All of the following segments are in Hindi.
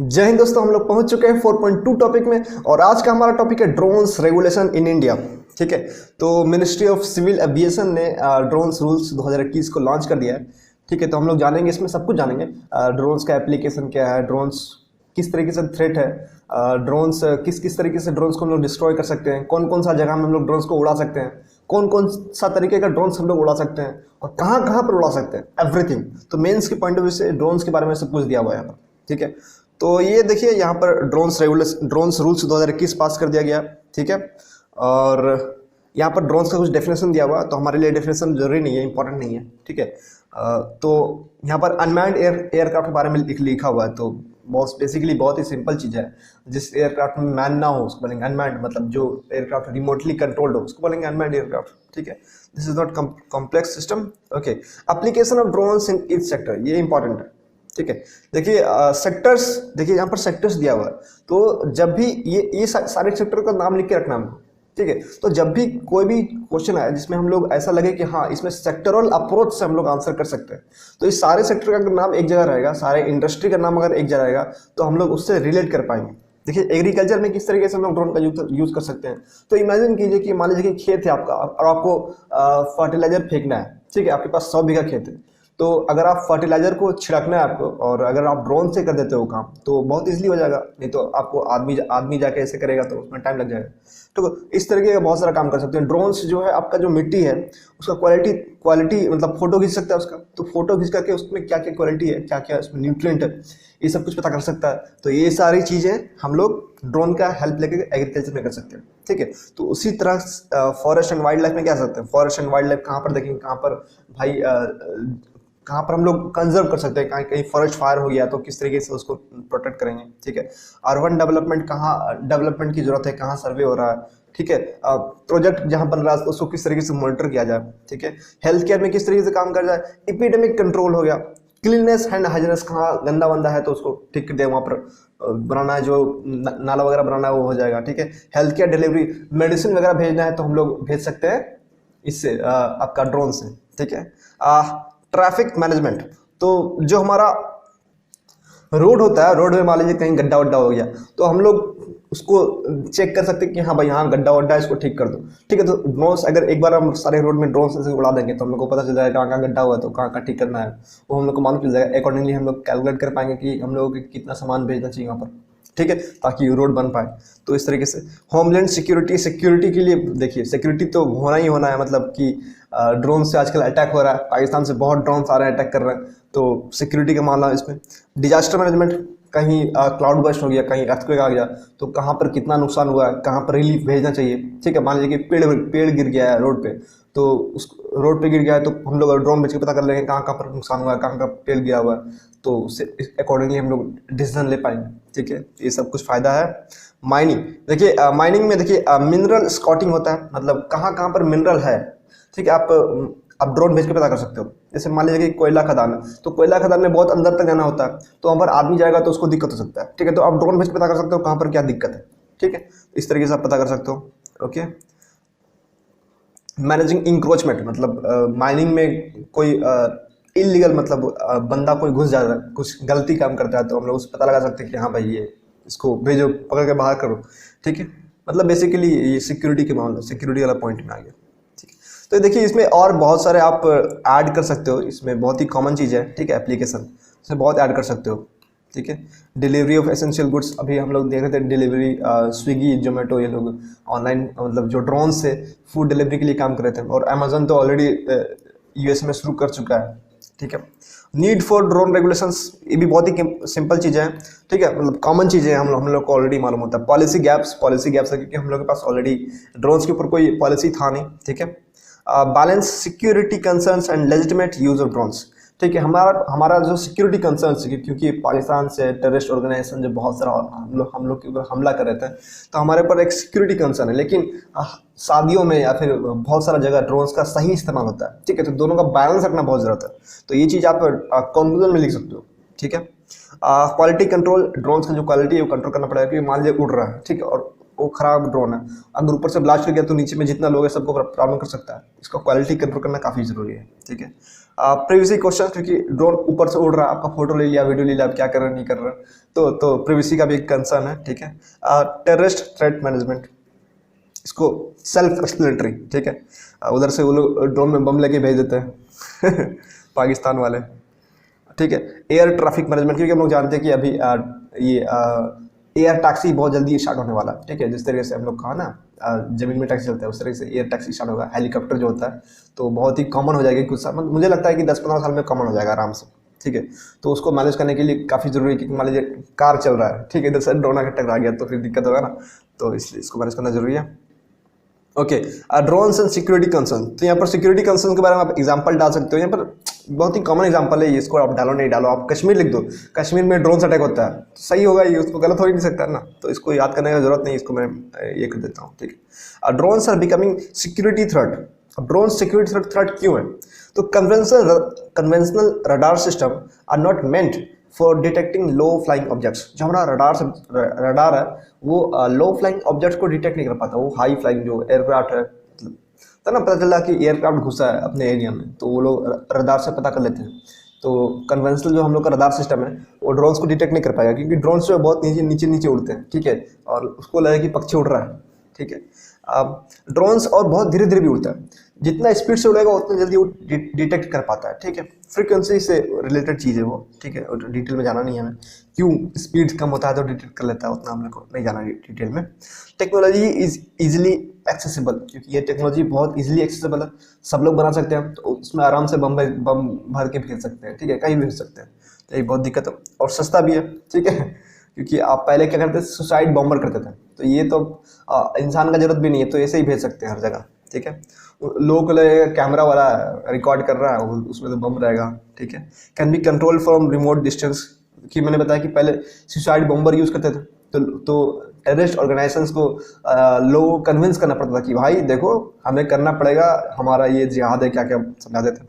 जय हिंद दोस्तों, हम लोग पहुंच चुके हैं 4.2 टॉपिक में और आज का हमारा टॉपिक है ड्रोन्स रेगुलेशन इन इंडिया। ठीक है, तो मिनिस्ट्री ऑफ सिविल एविएशन ने ड्रोन्स रूल्स 2021 को लॉन्च कर दिया है। ठीक है, तो हम लोग जानेंगे, इसमें सब कुछ जानेंगे। ड्रोन्स का एप्लीकेशन क्या है, ड्रोन्स किस तरीके से थ्रेट है, ड्रोन्स किस किस तरीके से ड्रोन्स को हम लोग डिस्ट्रॉय कर सकते हैं, कौन कौन सा जगह में हम लोग ड्रोन्स को उड़ा सकते हैं, कौन कौन सा तरीके का ड्रोन्स हम लोग उड़ा सकते हैं और कहाँ कहाँ पर उड़ा सकते हैं, एवरीथिंग। तो मेंस के पॉइंट ऑफ व्यू से ड्रोन्स के बारे में सब कुछ दिया हुआ है यहाँ पर। ठीक है, तो ये देखिए यहाँ पर ड्रोन्स रूल्स 2021 पास कर दिया गया। ठीक है, और यहाँ पर ड्रोन्स का कुछ डेफिनेशन दिया हुआ, तो हमारे लिए डेफिनेशन जरूरी नहीं है, इंपॉर्टेंट नहीं है। ठीक है, तो यहाँ पर अनमैन्ड एयरक्राफ्ट के बारे में लिखा हुआ है। तो बहुत बेसिकली बहुत ही सिंपल चीज़ है, जिस एयरक्राफ्ट में मैन ना हो उसको बोलेंगे अनमैन्ड, मतलब जो एयरक्राफ्ट रिमोटली कंट्रोल्ड हो उसको बोलेंगे अनमैन्ड एयरक्राफ्ट। ठीक है, this is not complex system. Okay, application of drones in each sector, ये इंपॉर्टेंट है। ठीक है, देखिए सेक्टर्स, देखिए यहाँ पर सेक्टर्स दिया हुआ है। तो जब भी ये सारे सेक्टर का नाम लिख के रखना हमको। ठीक है, तो जब भी कोई भी क्वेश्चन आए जिसमें हम लोग ऐसा लगे कि हाँ इसमें सेक्टरल अप्रोच से हम लोग आंसर कर सकते हैं, तो इस सारे सेक्टर का अगर नाम एक जगह रहेगा, सारे इंडस्ट्री का नाम अगर एक जगह रहेगा, तो हम लोग उससे रिलेट कर पाएंगे। देखिए एग्रीकल्चर में किस तरीके से हम लोग ड्रोन का यूज कर सकते हैं। तो इमेजिन कीजिए कि मान लीजिए कि खेत है आपका और आपको फर्टिलाइजर फेंकना है। ठीक है, आपके पास 100 बीघा खेत है, तो अगर आप फर्टिलाइजर को छिड़कना है आपको और अगर आप ड्रोन से कर देते हो काम तो बहुत इजीली हो जाएगा, नहीं तो आपको आदमी जाके ऐसे करेगा तो उसमें टाइम लग जाएगा। तो इस तरीके का बहुत सारा काम कर सकते हैं। ड्रोन्स जो है आपका जो मिट्टी है उसका क्वालिटी मतलब फोटो खींच सकता है उसका, तो फोटो खींच करके उसमें क्या क्या क्वालिटी है, क्या क्या उसमें न्यूट्रिएंट है, ये सब कुछ पता कर सकता है। तो ये सारी चीज़ें हम लोग ड्रोन का हेल्प लेके एग्रीकल्चर में कर सकते हैं। ठीक है, तो उसी तरह फॉरेस्ट एंड वाइल्ड लाइफ में क्या सकते हैं, फॉरेस्ट एंड वाइल्ड लाइफ कहाँ पर देखेंगे, कहाँ पर भाई कहाँ पर हम लोग कंजर्व कर सकते हैं, कहीं कहीं फॉरेस्ट फायर हो गया तो किस तरीके से उसको प्रोटेक्ट करेंगे। ठीक है, अर्बन डेवलपमेंट, कहाँ डेवलपमेंट की जरूरत है, कहाँ सर्वे हो रहा है। ठीक है, प्रोजेक्ट जहाँ बन रहा है उसको किस तरीके से मॉनिटर किया जाए। ठीक है, हेल्थ केयर में किस तरीके से काम कर जाए, एपिडेमिक कंट्रोल हो गया, क्लीननेस एंड हाइजीनेस, कहाँ गंदा वंदा है तो उसको ठीक कर दे, वहाँ पर बनाना है, जो नाला वगैरह बनाना है वो हो जाएगा। ठीक है, हेल्थ केयर डिलीवरी, मेडिसिन वगैरह भेजना है तो हम लोग भेज सकते हैं इससे, आपका ड्रोन से। ठीक है, ट्रैफिक मैनेजमेंट, तो जो हमारा रोड होता है, रोड में मान लीजिए कहीं गड्ढा वड्ढा हो गया तो हम लोग उसको चेक कर सकते हैं कि हाँ भाई यहाँ गड्ढा वड्ढा है, इसको ठीक कर दो। ठीक है, तो ड्रोन्स अगर एक बार हम सारे रोड में ड्रोन से उड़ा देंगे तो हम लोग को पता चल जाएगा कहाँ कहाँ गड्ढा हुआ है तो कहाँ कहाँ ठीक करना है, वो हम लोग को मालूम चल जाएगा। अकॉर्डिंगली हम लोग कैलकुलेट कर पाएंगे कि हम लोगों को कितना सामान भेजना चाहिए वहाँ पर। ठीक है, ताकि रोड बन पाए। तो इस तरीके से होमलैंड सिक्योरिटी के लिए देखिए, सिक्योरिटी तो होना ही होना है, मतलब कि ड्रोन से आजकल अटैक हो रहा है, पाकिस्तान से बहुत ड्रोन आ रहे हैं, अटैक कर रहे हैं, तो सिक्योरिटी का मामला इसमें। डिजास्टर मैनेजमेंट, कहीं क्लाउड बर्स्ट हो गया, कहीं अर्थक्वेक आ गया तो कहाँ पर कितना नुकसान हुआ है, कहाँ पर रिलीफ भेजना चाहिए। ठीक है, मान लीजिए कि पेड़ गिर गया है रोड पे, तो उस रोड पे गिर गया है तो हम लोग ड्रोन भेज के पता कर लेंगे कहाँ कहाँ पर नुकसान हुआ है, कहाँ कहाँ पेड़ गिरा हुआ है, तो उससे अकॉर्डिंगली हम लोग डिसीजन ले पाएंगे। ठीक है, ये सब कुछ फायदा है। माइनिंग, देखिए माइनिंग में देखिए मिनरल स्कॉटिंग होता है, मतलब कहाँ कहाँ पर मिनरल है। ठीक है, आप ड्रोन भेज के पता कर सकते हो। जैसे मान लीजिए कि कोयला खदान है, तो कोयला खदान में बहुत अंदर तक जाना होता है, तो वहाँ पर आदमी जाएगा तो उसको दिक्कत हो सकता है। ठीक है, तो आप ड्रोन भेज के पता कर सकते हो कहाँ पर क्या दिक्कत है। ठीक है, इस तरीके से आप पता कर सकते हो। ओके, मैनेजिंग इंक्रोचमेंट, मतलब माइनिंग में कोई इलीगल, मतलब बंदा कोई घुस जाता है, कुछ गलती काम करता है, तो हम लोग उससे पता लगा सकते हैं कि हाँ भाई ये इसको भेजो, पकड़ के बाहर करो। ठीक है, मतलब बेसिकली ये सिक्योरिटी के मामला, सिक्योरिटी वाला पॉइंट में आ गया। ठीक है, तो देखिए इसमें और बहुत सारे आप ऐड कर सकते हो, इसमें बहुत ही कॉमन चीज़ है। ठीक है, एप्लीकेशन इसमें बहुत ऐड कर सकते हो। ठीक है, डिलीवरी ऑफ एसेंशियल गुड्स, अभी हम लोग देख रहे थे डिलीवरी, स्विगी जोमेटो, ये लोग ऑनलाइन मतलब जो ड्रोन से फूड डिलीवरी के लिए काम कर रहे थे, और अमेजन तो ऑलरेडी यूएस में शुरू कर चुका है। ठीक है, नीड फॉर ड्रोन रेगुलेशंस, ये भी बहुत ही सिंपल चीज़ें हैं। ठीक है, मतलब कॉमन चीज़ें हम लोग को ऑलरेडी मालूम होता है। पॉलिसी गैप्स है क्योंकि हम लोग के पास ऑलरेडी ड्रोन्स के ऊपर कोई पॉलिसी था नहीं। ठीक है, balance security concerns and legitimate use of drones. ठीक है, हमारा जो सिक्योरिटी कंसर्न्स है, क्योंकि पाकिस्तान से टेररिस्ट ऑर्गेनाइजेशन जो बहुत सारा हम लोग के ऊपर हमला कर रहे थे, तो हमारे ऊपर एक सिक्योरिटी कंसर्न है। लेकिन शादियों में या फिर बहुत सारा जगह ड्रोन्स का सही इस्तेमाल होता है। ठीक है, तो दोनों का बैलेंस रखना बहुत ज़रूरत है। तो ये चीज़ आप कंक्लूजन में लिख सकते हो। ठीक है, क्वालिटी कंट्रोल, ड्रोन्स का जो क्वालिटी है वो कंट्रोल करना पड़ेगा, क्योंकि मान लीजिए उड़ रहा है, ठीक है, और वो खराब ड्रोन है, अगर ऊपर से ब्लास्ट कर गया तो नीचे में जितना लोग है सबको प्रॉब्लम कर सकता है। इसका क्वालिटी कंट्रोल करना काफ़ी ज़रूरी है। ठीक है, प्रिवेसी क्वेश्चन, क्योंकि ड्रोन ऊपर से उड़ रहा है, आपका फोटो ले लिया, वीडियो ले लिया, आप क्या कर रहे हैं नहीं कर रहे हैं, तो प्रिवेसी का भी एक कंसर्न है, ठीक है। टेररिस्ट थ्रेट मैनेजमेंट, इसको सेल्फ एक्सप्लेनेटरी, ठीक है। उधर से वो लोग ड्रोन में बम लेके भेज देते हैं पाकिस्तान वाले, ठीक है। एयर ट्रैफिक मैनेजमेंट, क्योंकि हम लोग जानते हैं कि अभी ये एयर टैक्सी बहुत जल्दी स्टार्ट होने वाला है, ठीक है। जिस तरीके से हम लोग कहा ना जमीन में टैक्सी चलता है, उस तरीके से एयर टैक्सी स्टार्ट होगा। हेलीकॉप्टर जो होता है तो बहुत ही कॉमन हो जाएगी कुछ साल, मुझे लगता है कि 10-15 साल में कॉमन हो जाएगा आराम से, ठीक है। तो उसको मैनेज करने के लिए काफ़ी जरूरी है, क्योंकि मान लीजिए कार चल रहा है, ठीक है, इधर से ड्रोन आकर टकरा गया तो फिर दिक्कत होगा ना, तो इसलिए इसको मैनेज करना जरूरी है। Okay, drones and security concern, तो यहाँ पर सिक्योरिटी कंसर्न के बारे में आप एग्जांपल डाल सकते हो। यहाँ पर बहुत ही कॉमन एग्जांपल है, इसको आप डालो नहीं डालो, आप कश्मीर लिख दो, कश्मीर में ड्रोन अटैक होता है, तो सही होगा ये, उसको गलत हो ही नहीं सकता ना, तो इसको याद करने की जरूरत नहीं, इसको मैं ये कर देता हूँ, ठीक है। Drones are becoming security threat. अब ड्रोन सिक्योरिटी थ्रेट क्यों है? तो conventional radar system are not meant for detecting low flying objects. जो हमारा रडार है वो लो फ्लाइंग ऑब्जेक्ट्स को डिटेक्ट नहीं कर पाता, वो हाई फ्लाइंग जो एयरक्राफ्ट है, मतलब तो ना पता चला कि एयरक्राफ्ट घुसा है अपने एरिया में, तो वो लोग रडार से पता कर लेते हैं। तो कन्वेंशनल जो हम लोग का रडार सिस्टम है वो ड्रोन्स को डिटेक्ट नहीं कर पाएगा, क्योंकि ड्रोन्स जो है बहुत नीचे नीचे उड़ते हैं, ठीक है, और उसको लगे कि पक्षी उड़ रहा है, ठीक है। ड्रोन्स और बहुत धीरे धीरे भी उड़ता है, जितना स्पीड से उड़ेगा उतना जल्दी वो डिटेक्ट कर पाता है, ठीक है। फ्रीक्वेंसी से रिलेटेड चीज़ है वो, ठीक है, और डिटेल में जाना नहीं है हमें, क्यों स्पीड कम होता है तो डिटेक्ट कर लेता है, उतना हम लोग को नहीं जाना डिटेल में। टेक्नोलॉजी इज इजिली एक्सेसिबल, क्योंकि ये टेक्नोलॉजी बहुत इजीली एक्सेसिबल है, सब लोग बना सकते हैं, तो उसमें आराम से बम भर के भेज सकते हैं, ठीक है, कहीं भी भेज सकते हैं, तो ये बहुत दिक्कत है, और सस्ता भी है, ठीक है। क्योंकि आप पहले क्या करते थे, सुसाइड बॉम्बर करते थे, तो ये तो इंसान का जरूरत भी नहीं है, तो ऐसे ही भेज सकते हैं हर जगह, ठीक है। लोगों को लगेगा कैमरा वाला रिकॉर्ड कर रहा है, उसमें तो बम रहेगा, ठीक है। Can be control from remote distance, कि मैंने बताया कि पहले सुसाइड बॉम्बर यूज़ करते थे, तो टेररिस्ट ऑर्गेनाइजेशंस को लोगों को कन्विंस करना पड़ता था कि भाई देखो हमें करना पड़ेगा, हमारा ये जिहाद है, क्या क्या समझा देते,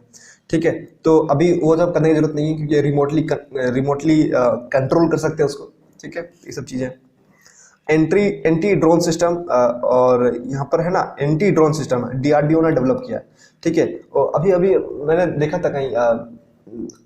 ठीक है। तो अभी वो सब करने की जरूरत नहीं है, क्योंकि रिमोटली कंट्रोल कर सकते हैं उसको, ठीक है, ये सब चीज़ें। एंटी ड्रोन सिस्टम, और यहाँ पर है ना एंटी ड्रोन सिस्टम डीआरडीओ ने डेवलप किया है, ठीक है। और अभी अभी मैंने देखा था कहीं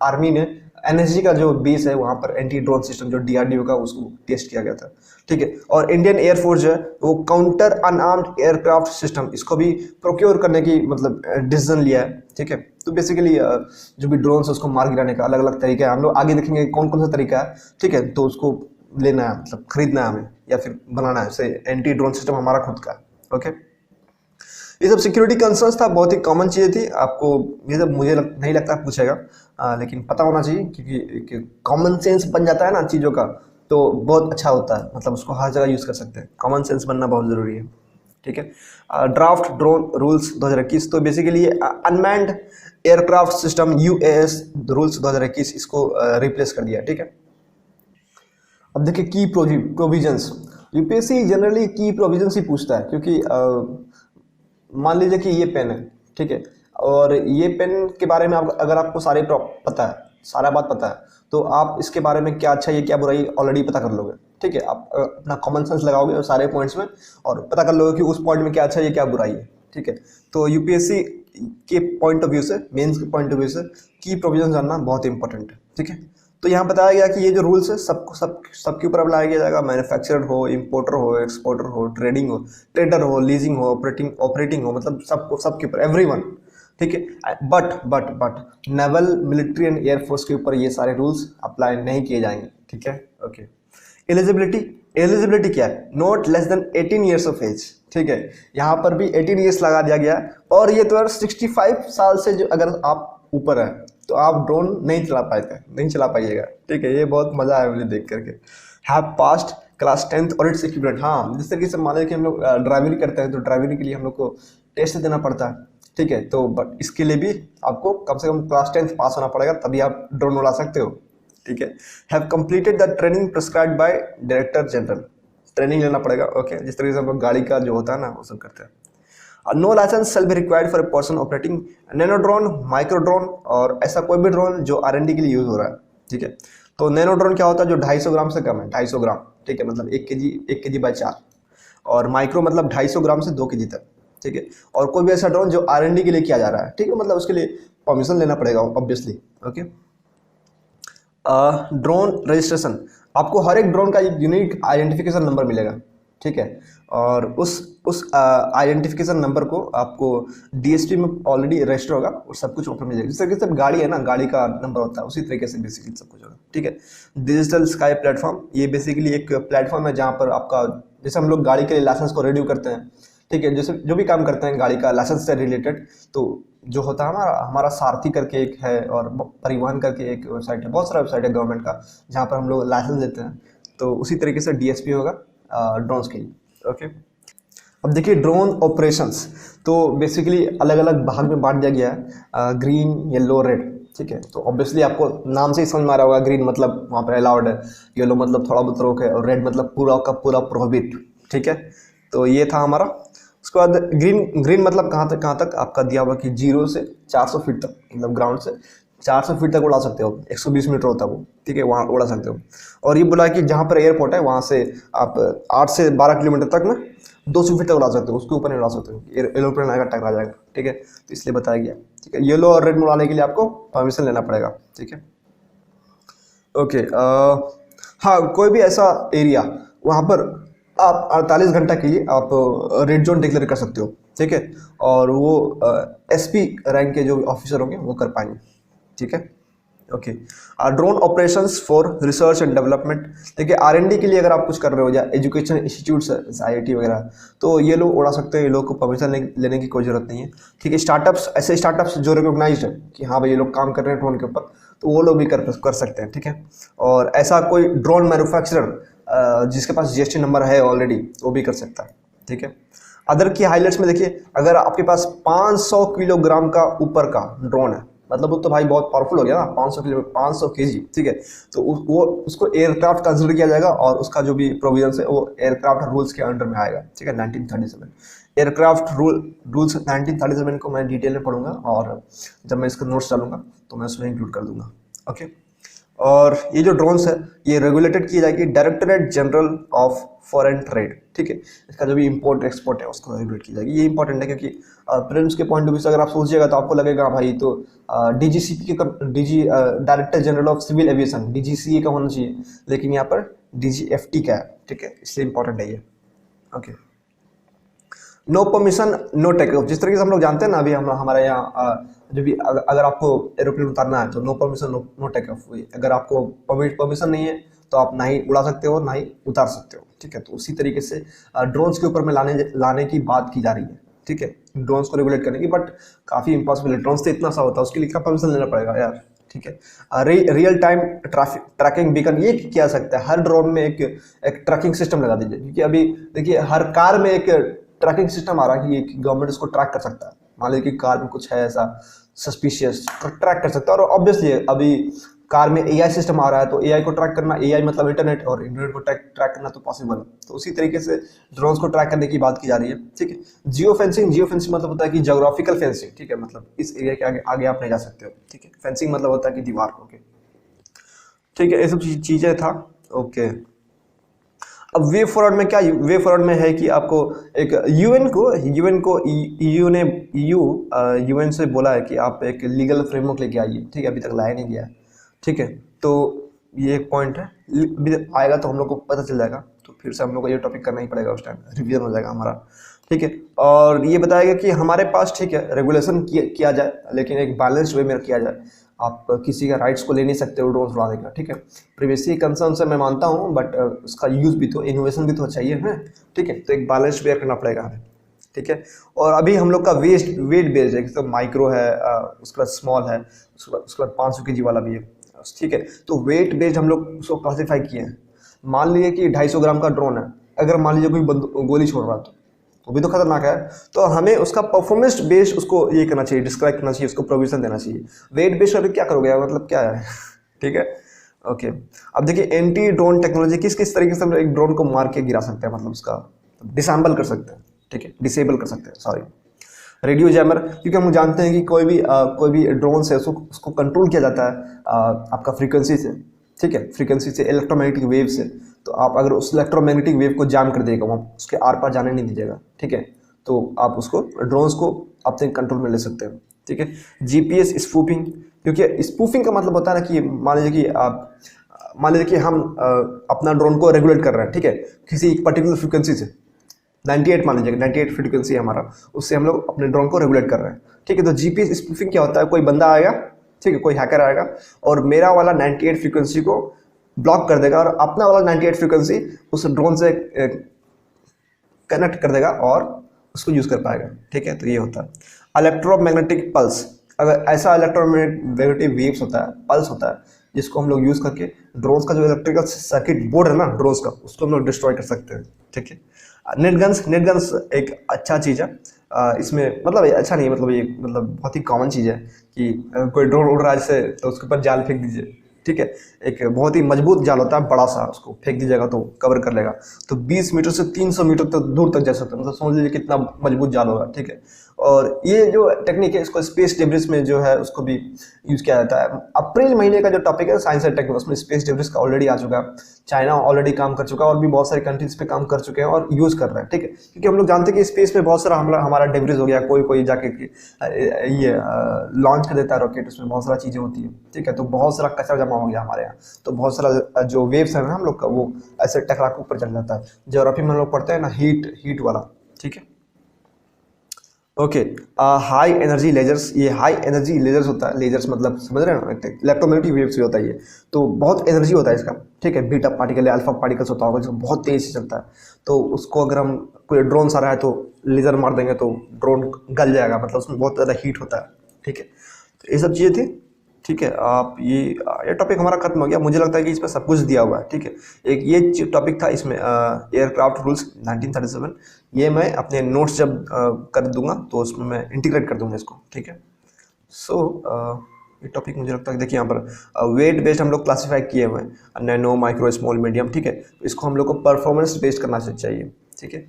आर्मी ने एनएसजी का जो बेस है वहाँ पर एंटी ड्रोन सिस्टम जो डीआरडीओ का उसको टेस्ट किया गया था, ठीक है। और इंडियन एयरफोर्स जो है वो काउंटर अनआर्म्ड एयरक्राफ्ट सिस्टम इसको भी प्रोक्योर करने की मतलब डिसीजन लिया है, ठीक है। तो बेसिकली जो भी ड्रोन है उसको मार गिराने का अलग अलग तरीका है, हम लोग आगे देखेंगे कौन कौन सा तरीका है, ठीक है। तो उसको लेना है, मतलब खरीदना है हमें या फिर बनाना है, से एंटी ड्रोन सिस्टम हमारा खुद का, ओके। ये सब सिक्योरिटी कंसर्न्स था, बहुत ही कॉमन चीज़ें थी, आपको ये सब मुझे नहीं लगता पूछेगा, लेकिन पता होना चाहिए, क्योंकि कॉमन सेंस बन जाता है ना चीज़ों का, तो बहुत अच्छा होता है, मतलब उसको हर जगह यूज़ कर सकते हैं, कॉमन सेंस बनना बहुत ज़रूरी है, ठीक है। ड्राफ्ट ड्रोन रूल्स 2021, तो बेसिकली ये unmanned aircraft system UAS rules 2021 इसको रिप्लेस कर दिया, ठीक है। अब देखिए की प्रोविजंस, यूपीएससी जनरली की प्रोविजंस ही पूछता है, क्योंकि मान लीजिए कि ये पेन है, ठीक है, और ये पेन के बारे में अगर आपको पता है, सारा बात पता है, तो आप इसके बारे में क्या अच्छा है क्या बुराई ऑलरेडी पता कर लोगे, ठीक है। आप अपना कॉमन सेंस लगाओगे सारे पॉइंट्स में और पता कर लोगे कि उस पॉइंट में क्या अच्छा है क्या बुराई है, ठीक है। तो यूपीएससी के पॉइंट ऑफ व्यू से, मेंस के पॉइंट ऑफ व्यू से की प्रोविजन जानना बहुत इंपॉर्टेंट है, ठीक है। तो यहाँ बताया गया कि ये जो रूल्स है सबके ऊपर अप्लाई जाएगा, मैन्युफैक्चरर हो, इंपोर्टर हो, एक्सपोर्टर हो, ट्रेडर हो, लीजिंग हो, ऑपरेटिंग हो, मतलब सबके ऊपर, एवरीवन, ठीक है। But naval, military and air force के ऊपर ये सारे रूल्स अप्लाई नहीं किए जाएंगे, ठीक है, ओके। एलिजिबिलिटी क्या है? Not less than 18 years of age, ठीक है, यहाँ पर भी 18 ईयर्स लगा दिया गया, और ये तो 65 साल से जो अगर आप ऊपर है तो आप ड्रोन नहीं चला पाइएगा, ठीक है। ये बहुत मजा आया मुझे देख करके। हैव पास्ड क्लास 10th और इट्स इक्विवेलेंट, हाँ, जिस तरीके से मान लें कि हम लोग ड्राइवरी करते हैं, तो ड्राइवरी के लिए हम लोग को टेस्ट देना पड़ता है, ठीक है। तो बट इसके लिए भी आपको कम से कम क्लास 10th पास होना पड़ेगा, तभी आप ड्रोन उड़ा सकते हो, ठीक है। Have completed the training prescribed by director general, training लेना पड़ेगा, ओके। जिस तरीके से हम लोग गाड़ी का जो होता है ना वो सब करते हैं। No licence shall be required for a person operating nano drone, micro drone, और ऐसा कोई भी ड्रोन जो R&D के लिए यूज हो रहा है, ठीक है। तो नैनो ड्रोन क्या होता है? जो 250 ग्राम से कम है, 250 ग्राम, ठीक है, मतलब 1 kg बाय 4, और माइक्रो मतलब 250 ग्राम से 2 kg तक, ठीक है। और कोई भी ऐसा ड्रोन जो R&D के लिए किया जा रहा है, ठीक है, मतलब उसके लिए परमिशन लेना पड़ेगा ऑब्वियसली। ओके, ड्रोन रजिस्ट्रेशन, आपको हर एक ड्रोन का एक यूनिक आइडेंटिफिकेशन नंबर मिलेगा, ठीक है। और उस आइडेंटिफिकेशन नंबर को आपको डीएसपी में ऑलरेडी रजिस्टर होगा और सब कुछ ऊपर मिल जाएगा। जिस तरीके से गाड़ी है ना, गाड़ी का नंबर होता है, उसी तरीके से बेसिकली सब कुछ होगा, ठीक है। डिजिटल स्काई प्लेटफॉर्म, ये बेसिकली एक प्लेटफॉर्म है जहाँ पर आपका, जैसे हम लोग गाड़ी के लिए लाइसेंस को रिन्यू करते हैं, ठीक है, जैसे जो भी काम करते हैं गाड़ी का लाइसेंस से रिलेटेड, तो जो होता है हमारा सारथी करके एक है और परिवहन करके एक वेबसाइट है, बहुत सारा वेबसाइट है गवर्नमेंट का जहाँ पर हम लोग लाइसेंस देते हैं। तो उसी तरीके से डीएसपी होगा ड्रोन्स के लिए। ओके, अब देखिए ड्रोन ऑपरेशंस, तो बेसिकली अलग अलग भाग में बांट दिया गया है, ग्रीन, येलो, रेड, ठीक है। तो ऑब्वियसली आपको नाम से ही समझ में आ रहा होगा, ग्रीन मतलब वहाँ पर अलाउड है, येलो मतलब थोड़ा बहुत रोक है, और रेड मतलब पूरा का पूरा प्रोहिबिट, ठीक है। तो ये था हमारा। उसके बाद ग्रीन मतलब कहाँ तक आपका दिया हुआ कि 0 से 400 फीट तक, मतलब ग्राउंड से 400 फीट तक उड़ा सकते हो, 120 मीटर होता है वो, ठीक है, वहाँ उड़ा सकते हो। और ये बोला कि जहाँ पर एयरपोर्ट है वहाँ से आप 8 से 12 किलोमीटर तक में 200 फीट तक उड़ा सकते हो, उसके ऊपर नहीं उड़ा सकते हो, एरोप्लेन आएगा टकरा जाएगा, ठीक है। तो इसलिए बताया गया, ठीक है। येलो और रेड में उड़ाने के लिए आपको परमिशन लेना पड़ेगा, ठीक है। ओके, हाँ, कोई भी ऐसा एरिया वहाँ पर आप 48 घंटा के लिए आप रेड जोन डिक्लेयर कर सकते हो, ठीक है। और वो एसपी रैंक के जो ऑफिसर होंगे वो कर पाएंगे, ठीक है। Okay, drone operations for research and development, देखिए आर&डी के लिए अगर आप कुछ कर रहे हो या एजुकेशन इंस्टीट्यूट्स है आईआईटी वगैरह, तो ये लोग उड़ा सकते हैं, ये लोग को परमिशन लेने की कोई जरूरत नहीं है, ठीक है। स्टार्टअप्स, ऐसे स्टार्टअप्स जो रिकॉग्नाइज्ड है कि हाँ भाई ये लोग काम कर रहे हैं ड्रोन के ऊपर, तो वो लोग भी कर सकते हैं, ठीक है। और ऐसा कोई ड्रोन मैन्युफैक्चरर जिसके पास जीएसटी नंबर है ऑलरेडी, वो भी कर सकता है, ठीक है। अदर की हाईलाइट्स में देखिए, अगर आपके पास 500 किलोग्राम का ऊपर का ड्रोन है, मतलब वो तो भाई बहुत पावरफुल हो गया ना, 500 केजी, ठीक है। तो वो उसको एयरक्राफ्ट कंसिडर किया जाएगा और उसका जो भी प्रोविजन है वो एयरक्राफ्ट रूल्स के अंडर में आएगा, ठीक है। 1937 एयरक्राफ्ट रूल्स 1937 को मैं डिटेल में पढ़ूंगा, और जब मैं इसका नोट्स डालूंगा तो मैं उसमें इंक्लूड कर दूंगा, ओके। और ये जो ड्रोन्स है ये रेगुलेटेड की जाएगी directorate general of foreign trade, ठीक है। इसका जो भी इंपोर्ट एक्सपोर्ट है उसको रेगुलेट की जाएगी। ये इंपॉर्टेंट है क्योंकि प्रिलिम्स के पॉइंट ऑफ व्यू से अगर आप सोचिएगा तो आपको लगेगा भाई तो डीजीसीपी के director general of civil aviation DGCA का होना चाहिए, लेकिन यहाँ पर डीजीएफटी का है, ठीक है, इसलिए इंपॉर्टेंट है ये, okay. No permission no take off, जिस तरीके से हम लोग जानते हैं ना, अभी हमारे यहाँ जो भी अगर आपको एरोप्लेन उतारना है तो no permission no take off, अगर आपको परमिशन नहीं है तो आप ना ही उड़ा सकते हो ना ही उतार सकते हो, ठीक है। तो उसी तरीके से ड्रोन्स के ऊपर में लाने की बात की जा रही है, ठीक है, ड्रोन्स को रेगुलेट करने की, बट काफ़ी इम्पॉसिबल है, ड्रोन्स तो इतना सा होता है, उसके लिए क्या परमिशन लेना पड़ेगा यार, ठीक है। रियल टाइम ट्रैकिंग बीकन, ये किया सकता है, हर ड्रोन में एक ट्रैकिंग सिस्टम लगा दीजिए, क्योंकि अभी देखिए हर कार में एक ट्रैकिंग सिस्टम आ रहा है कि गवर्नमेंट उसको ट्रैक कर सकता है। मान लीजिए कि कार में कुछ है ऐसा सस्पिशियस, ट्रैक कर सकता है। और ऑब्वियसली अभी कार में एआई सिस्टम आ रहा है, तो एआई को ट्रैक करना, एआई मतलब इंटरनेट, और इंटरनेट को ट्रैक करना तो पॉसिबल है। तो उसी तरीके से ड्रोन्स को ट्रैक करने की बात की जा रही है, ठीक है। जियो फेंसिंग मतलब होता है कि ज्योग्राफिकल फेंसिंग, ठीक है, मतलब इस एरिया के आगे आप नहीं जा सकते हो, ठीक है। फेंसिंग मतलब होता है कि दीवार, ओके, ठीक है। ये सब चीज़ें था, ओके। अब वे फॉरवर्ड में क्या, वे फॉरवर्ड में है कि आपको एक यूएन को यूएन से बोला है कि आप एक लीगल फ्रेमवर्क लेके आइए, ठीक है, अभी तक लाया नहीं गया है, ठीक है। तो ये एक पॉइंट है, अभी आएगा तो हम लोग को पता चल जाएगा, तो फिर से हम लोग को ये टॉपिक करना ही पड़ेगा, उस टाइम रिवीजन हो जाएगा हमारा, ठीक है। और ये बताएगा कि हमारे पास, ठीक है, रेगुलेशन किया जाए, लेकिन एक बैलेंस्ड वे में किया जाए। आप किसी का राइट्स को ले नहीं सकते हो ड्रोन उड़ाने का, ठीक है। प्रीवियसली कंसर्न से मैं मानता हूँ, बट उसका यूज़ भी तो, इनोवेशन भी तो चाहिए हमें, ठीक है। तो एक बैलेंस्ड वे करना पड़ेगा हमें, ठीक है। और अभी हम लोग का वेट बेस्ड है, तो माइक्रो है, उसके बाद स्मॉल है, उसके बाद 500 kg वाला भी है, ठीक है। तो वेट बेस्ड हम लोग उसको क्लासीफाई किए हैं। मान लीजिए कि 250 ग्राम का ड्रोन है, अगर मान लीजिए कोई गोली छोड़ रहा तो भी तो खतरनाक है, तो हमें उसका परफॉर्मेंस बेस्ड उसको ये करना चाहिए, डिस्क्राइब करना चाहिए, उसको प्रोविजन देना चाहिए। वेट बेस्ड अभी क्या करोगे, मतलब क्या है ठीक है, ओके। अब देखिए एंटी ड्रोन टेक्नोलॉजी, किस तरीके से हम एक ड्रोन को मार के गिरा सकते हैं, मतलब उसका डिसेंबल कर सकते हैं, ठीक है, डिसेबल कर सकते हैं, सॉरी। रेडियो जैमर, क्योंकि हम जानते हैं कि कोई भी ड्रोन से उसको कंट्रोल किया जाता है आपका फ्रीक्वेंसी से, ठीक है, फ्रीक्वेंसी से, इलेक्ट्रोमैग्नेटिक वेव से। तो आप अगर उस इलेक्ट्रोमैग्नेटिक वेव को जाम कर देगा, वहाँ उसके आर पार जाने नहीं दीजिएगा, ठीक है, तो आप उसको ड्रोन्स को अपने कंट्रोल में ले सकते हैं, ठीक है। जीपीएस स्पूफिंग, क्योंकि स्पूफिंग का मतलब होता है ना कि मान लीजिए कि हम अपना ड्रोन को रेगुलेट कर रहे हैं, ठीक है, किसी एक पर्टिकुलर फ्रिक्वेंसी से 98 मान लीजिए 98 फ्रिक्वेंसी है हमारा, उससे हम लोग अपने ड्रोन को रेगुलेट कर रहे हैं, ठीक है। तो जीपीएस स्पूफिंग क्या होता है, कोई बंदा आएगा, ठीक है, कोई हैकर आएगा और मेरा वाला 98 फ्रिक्वेंसी को ब्लॉक कर देगा और अपना वाला 98 फ्रिक्वेंसी उस ड्रोन से कनेक्ट कर देगा और उसको यूज़ कर पाएगा, ठीक है। तो ये होता है इलेक्ट्रोमैग्नेटिक पल्स। अगर ऐसा इलेक्ट्रोमैग्नेटिक वेव्स होता है, पल्स होता है, जिसको हम लोग यूज़ करके ड्रोन्स का जो इलेक्ट्रिकल सर्किट बोर्ड है ना ड्रोन्स का, उसको हम लोग डिस्ट्रॉय कर सकते हैं, ठीक है। नेट गन्स एक अच्छा चीज़ है। इसमें मतलब अच्छा नहीं, मतलब ये मतलब बहुत ही कॉमन चीज़ है कि कोई ड्रोन उड़ रहा है जैसे, तो उसके ऊपर जाल फेंक दीजिए, ठीक है। एक बहुत ही मजबूत जाल होता है, बड़ा सा, उसको फेंक दीजिएगा तो कवर कर लेगा। तो 20 मीटर से 300 मीटर तक दूर तक जा सकता है, मतलब समझ लीजिए कितना मजबूत जाल होगा, ठीक है। और ये जो टेक्निक है इसको स्पेस डेब्रिस में जो है उसको भी यूज़ किया जाता है। अप्रैल महीने का जो टॉपिक है साइंस एंड टेक, उसमें स्पेस डेब्रिस का ऑलरेडी आ चुका है, चाइना ऑलरेडी काम कर चुका है और भी बहुत सारे कंट्रीज पे काम कर चुके हैं और यूज़ कर रहे हैं, ठीक है। क्योंकि हम लोग जानते हैं कि स्पेस में बहुत सारा हमारा डेब्रिस हो गया, कोई जाके ये लॉन्च कर देता है रॉकेट, उसमें बहुत सारा चीज़ें होती है, ठीक है। तो बहुत सारा कचरा जमा हो गया हमारे यहाँ, तो बहुत सारा जो वेव्स है ना हम लोग का, वो ऐसे टकरा के ऊपर चल जाता है। ज्योग्राफी में हम लोग पढ़ते हैं ना, हीट वाला, ठीक है। ओके, हाई एनर्जी लेजर्स, ये हाई एनर्जी लेजर्स होता है, लेजर्स मतलब समझ रहे हैं ना, इलेक्ट्रोमैग्नेटिक वेव्स होता है ये, तो बहुत एनर्जी होता है इसका, ठीक है। बीटा पार्टिकल या अल्फा पार्टिकल्स होता होगा जो बहुत तेज से चलता है, तो उसको अगर हम कोई ड्रोन आ रहा है तो लेजर मार देंगे तो ड्रोन गल जाएगा, मतलब उसमें बहुत ज़्यादा हीट होता है, ठीक है। तो ये सब चीज़ें थी, ठीक है। आप ये टॉपिक हमारा खत्म हो गया, मुझे लगता है कि इसमें सब कुछ दिया हुआ है, ठीक है। एक ये टॉपिक था इसमें एयरक्राफ्ट रूल्स 1937, ये मैं अपने नोट्स जब कर दूंगा तो उसमें मैं इंटीग्रेट कर दूंगा इसको, ठीक है। सो ये टॉपिक मुझे लगता है, देखिए यहाँ पर वेट बेस्ड हम लोग क्लासीफाई किए हुए हैं, नैनो, माइक्रो, स्मॉल, मीडियम, ठीक है। तो इसको हम लोग को परफॉर्मेंस बेस्ड करना चाहिए, ठीक है।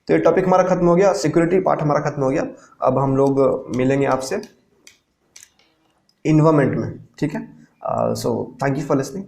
तो ये टॉपिक हमारा खत्म हो गया, सिक्योरिटी पार्ट हमारा खत्म हो गया। अब हम लोग मिलेंगे आपसे इन्वायरमेंट में, ठीक है। So thank you for listening.